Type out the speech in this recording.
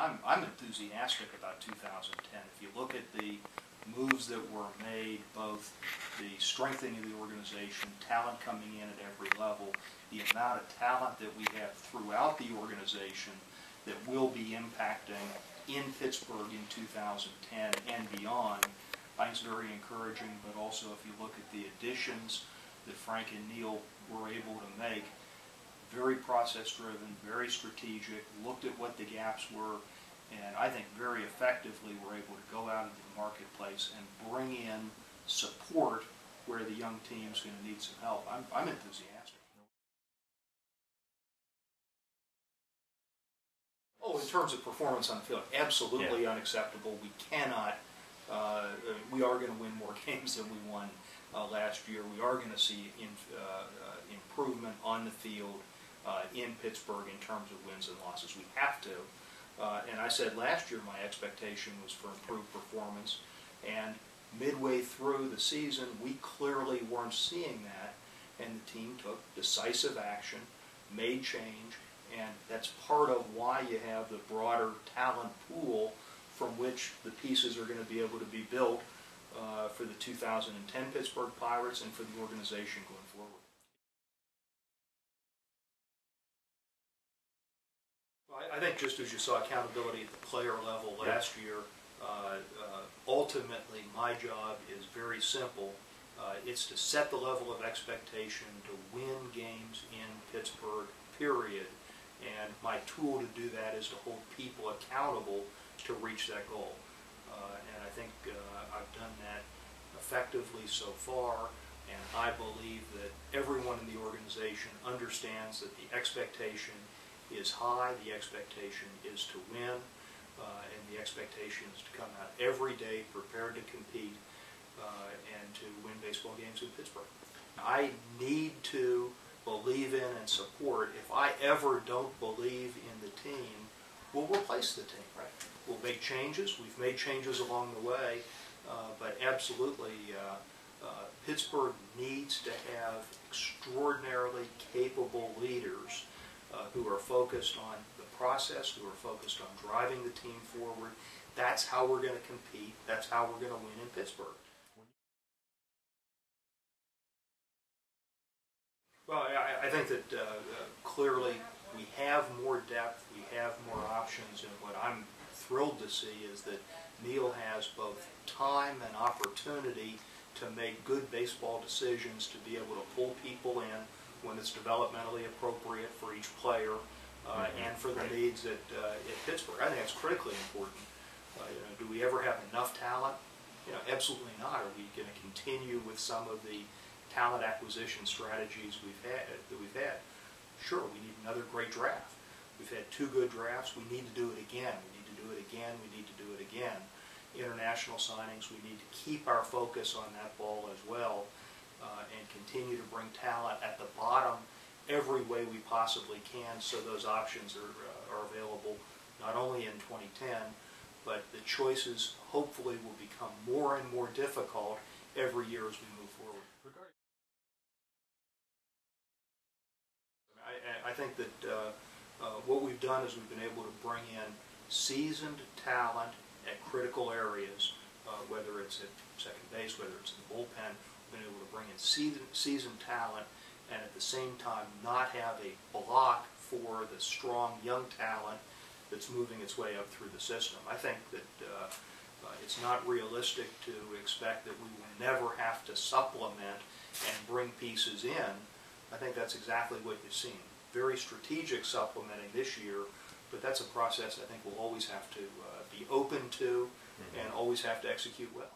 I'm enthusiastic about 2010. If you look at the moves that were made, both the strengthening of the organization, talent coming in at every level, the amount of talent that we have throughout the organization that will be impacting in Pittsburgh in 2010 and beyond, I think it's very encouraging. But also, if you look at the additions that Frank and Neil were able to make, very process-driven, very strategic, looked at what the gaps were, and I think very effectively were able to go out into the marketplace and bring in support where the young team's going to need some help. I'm enthusiastic. Oh, in terms of performance on the field, absolutely unacceptable. We cannot, we are going to win more games than we won last year. We are going to see improvement on the field in Pittsburgh in terms of wins and losses. We have to. And I said last year my expectation was for improved performance, and midway through the season we clearly weren't seeing that, and the team took decisive action, made change, and that's part of why you have the broader talent pool from which the pieces are going to be able to be built for the 2010 Pittsburgh Pirates and for the organization going forward. I think just as you saw accountability at the player level last year, ultimately my job is very simple. It's to set the level of expectation to win games in Pittsburgh, period. And my tool to do that is to hold people accountable to reach that goal. And I think I've done that effectively so far, and I believe that everyone in the organization understands that the expectation is high, the expectation is to win, and the expectation is to come out every day prepared to compete and to win baseball games in Pittsburgh. I need to believe in and support. If I ever don't believe in the team, we'll replace the team. Right? We'll make changes. We've made changes along the way, but absolutely Pittsburgh needs to have extraordinarily capable leaders who are focused on the process, who are focused on driving the team forward. That's how we're going to compete. That's how we're going to win in Pittsburgh. Well, I think that clearly we have more depth, we have more options, and what I'm thrilled to see is that Neil has both time and opportunity to make good baseball decisions, to be able to pull people in when it's developmentally appropriate for each player and for the needs at Pittsburgh. I think that's critically important. Do we ever have enough talent? Absolutely not. Are we going to continue with some of the talent acquisition strategies we've had? Sure, we need another great draft. We've had 2 good drafts. We need to do it again. We need to do it again. We need to do it again. International signings, we need to keep our focus on that ball as well, and continue to bring talent at the bottom every way we possibly can, so those options are available not only in 2010, but the choices hopefully will become more and more difficult every year as we move forward. I think that what we've done is we've been able to bring in seasoned talent at critical areas, whether it's at second base, whether it's in the bullpen. We've been able to bring in seasoned talent and at the same time not have a block for the strong young talent that's moving its way up through the system. I think that it's not realistic to expect that we will never have to supplement and bring pieces in. I think that's exactly what you've seen. Very strategic supplementing this year, but that's a process I think we'll always have to be open to and always have to execute well.